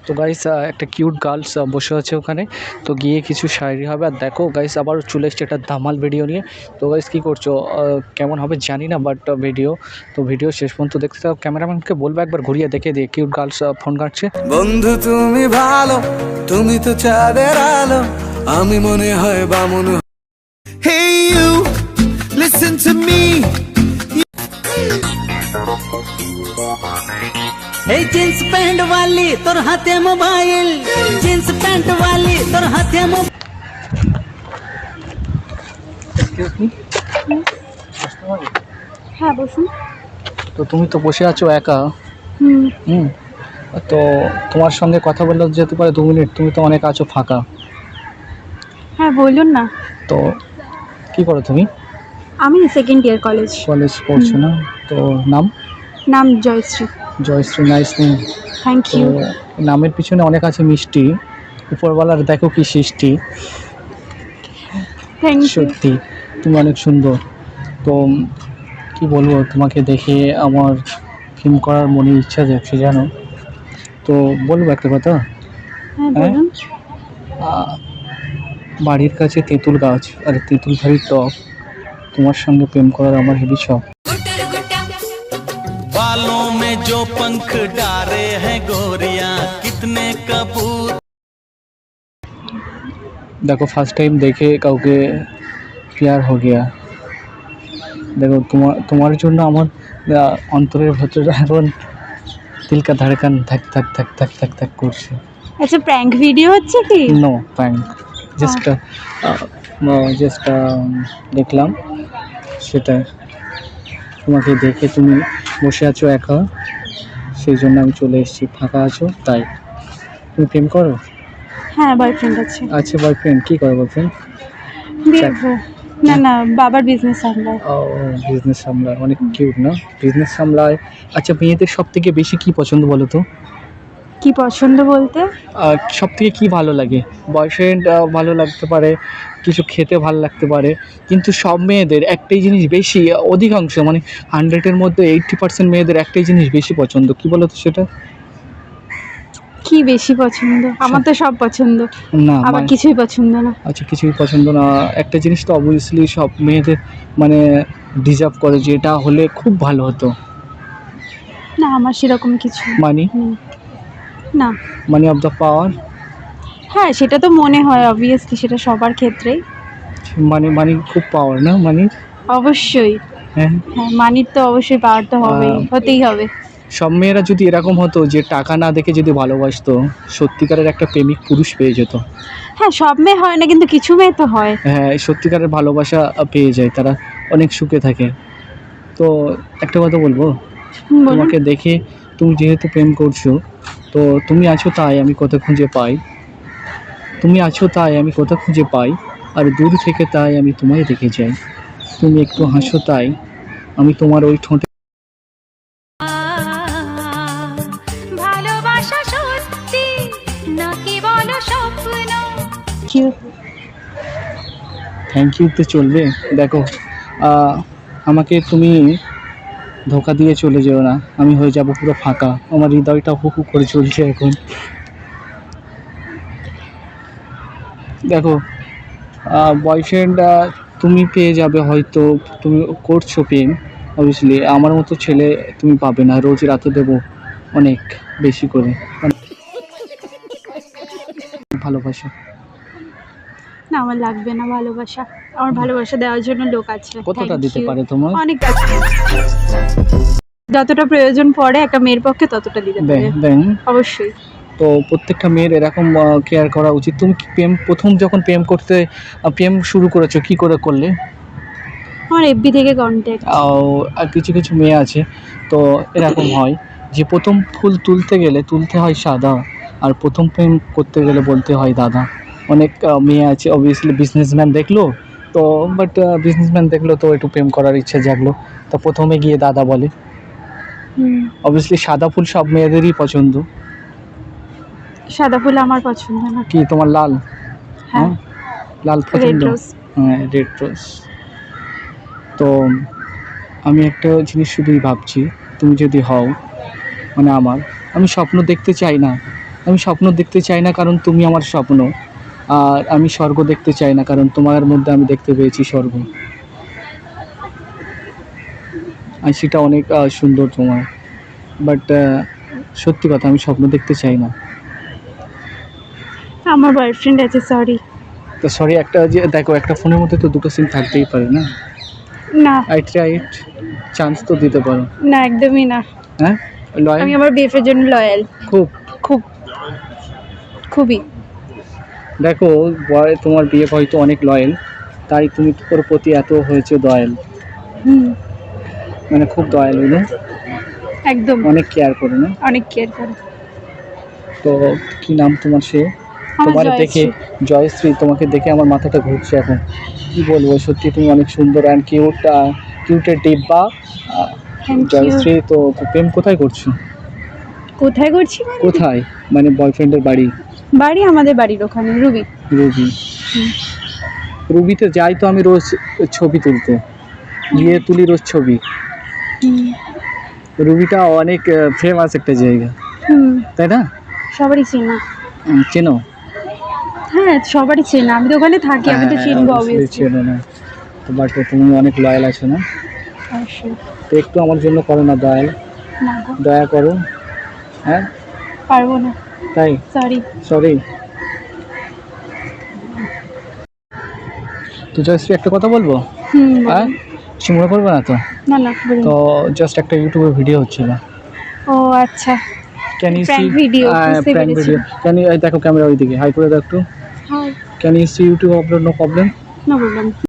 তো গাইস একটা cute girls বসে আছে ওখানে, তো গিয়ে কিছু শায়রি হবে। আর দেখো গাইস আবার চলে এসছে একটা ধামাল ভিডিও নিয়ে। তো গাইস কী করছো, কেমন হবে জানি না, বাট ভিডিও শেষ পর্যন্ত দেখতে থাকো। ক্যামেরাম্যানকে বলবো একবার ঘুরিয়ে দেখে দিয়ে কিউট গার্লস ফোন কাটছে। বন্ধু তুমি ভালো, তুমি তো চাঁদের আলো, আমি মনে হয় বামন। Hey you, listen to me. এই জিন্স প্যান্ট वाली তোর হাতে মোবাইল, জিন্স প্যান্ট वाली তোর হাতে মোবাইল। হ্যাঁ বসুন। তো তুমি তো বসে আছো একা। হুম। তো তোমার সঙ্গে কথা বললে যেতে পারে 2 মিনিট, তুমি তো অনেক আছো ফাঁকা। হ্যাঁ বলুন না। তো কি করো তুমি? আমি সেকেন্ড ইয়ার কলেজ পড়ছো না? তো নাম Jayashree. Jayashree, nice name. Thank তো ইউ। নামের পিছনে অনেক আছে মিষ্টি, উপরওয়ালার দেখো কি সৃষ্টি। Thank you. সত্যি তুমি অনেক সুন্দর। তো কি বলবো, তোমাকে দেখে আমার ফিল্ম করার মনে ইচ্ছা যাচ্ছে জানো। তো বলবো একটা কথা। হ্যাঁ বলুন। বাড়ির কাছে তেঁতুল গাছ আর তেঁতুল ধারির টক, তোমার সঙ্গে প্রেম করার আমার হেবি শখ। बालों में जो पंख डारे हैं गोरियां, कितने कबूतर। देखो फर्स्ट टाइम देखे কাউকে প্যার हो गया। দেখো তোমার জন্য আমার অন্তরের ভেতরে এখন দিল কা ধড়কন ধক ধক ধক ধক ধক ধক করছে। আচ্ছা প্র্যাঙ্ক ভিডিও হচ্ছে কি? নো প্র্যাঙ্ক, জাস্ট দেখলাম সেটা। তোমাকে দেখে তুমি বসে আছো একা, সেই জন্য আমি চলে এসেছি। ফাঁকা আছো তাই। তুমি প্রেম করো? হ্যাঁ বয়ফ্রেন্ড আছে। আচ্ছা বয়ফ্রেন্ড, কী করে বয়ফ্রেন্ড? না বাবার বিজনেস সামলায়। ও বিজনেস সামলায়, অনেক কিউট না? বিজনেস সামলায়। আচ্ছা মেয়েদের সব থেকে বেশি কী পছন্দ বলো তো? কি পছন্দ বলতে? সব থেকে কী ভালো লাগে? বয়ফ্রেন্ড ভালো লাগতে পারে, কিছু খেতে ভালো লাগতে পারে, কিন্তু সব মেয়েদের একটাই জিনিস বেশি, অধিকাংশ মানে 100-এর মধ্যে 80% মেয়েদের একটাই জিনিস বেশি পছন্দ। কী বলো তো সেটা? কি বেশি পছন্দ? আমার তো সব পছন্দ, না আবার কিছুই পছন্দ না। আচ্ছা কিছুই পছন্দ না। একটা জিনিস তো অবভিয়াসলি সব মেয়েদের মানে ডিজার্ভ করে, যে এটা হলে খুব ভালো হতো। না আমার সেরকম কিছু মানি? নেই। না। মানি অফ দ্য পাওয়ার? হ্যাঁ সেটা তো মনে হয় অবভিয়াসলি, সেটা সবার ক্ষেত্রেই। মানি খুব পাওয়ার না মানি? অবশ্যই। হ্যাঁ হ্যাঁ মানির তো অবশ্যই পাওয়ার তো হবেই, হতেই হবে। সব মেয়েরা যদি এরকম হতো যে টাকা না দেখে যদি ভালোবাসতো, সত্যিকারের একটা প্রেমিক পুরুষ পেয়ে যেত। হ্যাঁ সব মেয়ে হয় না, কিন্তু কিছু মেয়ে তো হয়। হ্যাঁ সত্যিকারের ভালোবাসা পেয়ে যায়, তারা অনেক সুখে থাকে। তো একটা কথা বলবো, বলুন। তোমাকে দেখে, তুমি যেহেতু প্রেম করছো, তো তুমি আছো তাই আমি কথা খুঁজে পাই। তুমি আছো তাই আমি কথা খুঁজে পাই, আর দূর থেকে তাই আমি তোমায় দেখে যাই। তুমি একটু হাসো তাই আমি তোমার ওই ঠোঁটে। ভালোবাসা সত্যি নাকি বলো স্বপ্ন? থ্যাংক ইউ তো চলবে। দেখো আমাকে তুমি ধোকা দিয়ে চলে যেও না, আমি হয়ে যাব পুরো ফাঁকা। আমার হৃদয়টা হু হু করে চলছে এখন। দেখো বয়ফ্রেন্ড তুমি পেয়ে যাবে হয়তো, তুমি করছো প্রেম অবভিয়াসলি। আমার মতো ছেলে তুমি পাবে না, রোজ রাতে দেবো অনেক বেশি করে ভালোবাসা। না আমার লাগবে না ভালোবাসা, আমার ভালোবাসা দেওয়ার জন্য লোক আছে। কতটা Thank দিতে you. পারে তোমার? অনেক আছে, যতটা প্রয়োজন পড়ে একটা মেয়ের পক্ষে ততটা দিতে পারে দেন। অবশ্যই। তো প্রত্যেকটা মেয়ের এরকম কেয়ার করা উচিত। তুমি কি প্রথম যখন প্রেম শুরু করেছো কী করে করলে? আমার এফবি থেকে কন্ট্যাক্ট। আর কিছু কিছু মেয়ে আছে তো এরকম হয় যে প্রথম ফুল তুলতে হয় সাদা, আর প্রথম প্রেম করতে গেলে বলতে হয় দাদা। অনেক মেয়ে আছে অবভিয়াসলি বিজনেসম্যান দেখলো, তো বিজনেসম্যান দেখলো তো একটু প্রেম করার ইচ্ছা জাগলো, তো প্রথমে গিয়ে দাদা বলে। অবভিয়াসলি সাদা ফুল সব মেয়েদেরই পছন্দ। সাদা ফুল আমার পছন্দ না। কি তোমার লাল? হ্যাঁ লাল রেড পছন্দ? রোজ। হ্যাঁ রেড রোজ। তো আমি একটা জিনিস শুধুই ভাবছি, তুমি যদি হও মানে আমি স্বপ্ন দেখতে চাই না, আমি স্বপ্ন দেখতে চাই না কারণ তুমি আমার স্বপ্ন, আর আমি স্বর্গ দেখতে চাই না কারণ তোমার মধ্যে আমি দেখতে পেয়েছি স্বর্গ। আর সেটা অনেক সুন্দর তোমার, বাট সত্যি কথা আমি স্বপ্ন দেখতে চাই না। আমার বয়ফ্রেন্ড আছে, সরি। তো সরি, একটা যে দেখো একটা ফোনের মধ্যে তো দুটো সিম থাকতেই পারে না? না আই ট্রাইড, চান্স তো দিতে পারো। না, একদমই না। হ্যাঁ লয়াল আমি আমার বিএফের জন্য লয়াল, খুব। খুব, খুবই। দেখো তোমার বিয়ে হয়তো অনেক লয়াল, তাই তুমি ওর প্রতি এত হয়েছে দয়াল, হুম, মানে খুব দয়ালু না, একদম অনেক কেয়ার করে না? অনেক কেয়ার করে। তো কি নাম তোমার সে? আমার তোমার জয়শ্রী। দেখে জয়শ্রী, তোমাকে দেখে আমার মাথাটা ঘুরছে এখন। কি বলবো, সত্যি তুমি অনেক সুন্দর অ্যান্ড কিউটের ডিব্বা। Thank you. জয়শ্রী, তো প্রেম কোথায় করছো? কোথায় করছি মানে? কোথায় মানে বয়ফ্রেন্ডের বাড়ি? বাড়ি আমাদের বাড়ির ওখানে, রুবি। রুবি। রুবিতে যাই তো আমি রোজ ছবি তুলতে, গিয়ে তুলি রোজ ছবি। রুবিটা অনেক ফেমাস একটা জায়গা, হুম, তাই না? সবারই চেনা। চেনো? হ্যাঁ, সবারই চেনা, আমি তো ওখানে থাকি, আমি তো হ্যাঁ, চিনবো obviously অবভিয়াসলি। চেনো না, তো বাট তুমি অনেক লয়াল আছো না? অবশ্যই। তো একটু আমার জন্য করো না দয়াল, না গো, দয়া করো। হ্যাঁ পারবো না, তাই? সরি। সরি। তো জয়শ্রী একটা কথা বলবো? হুম, হ্যাঁ, বলুন। কিছু মনে করবে না তো? না না, বলুন। তো জাস্ট একটা ইউটিউবে ভিডিও হচ্ছিল। ও আচ্ছা, can you see Prank video, বুঝতে প্র্যাঙ্ক পেরেছি। ভিডিও? ক্যান ইউ দেখো ক্যামেরা ওইদিকে, হাই করে দাও একটু। Hi, can you see YouTube upload, no problem? না বললাম।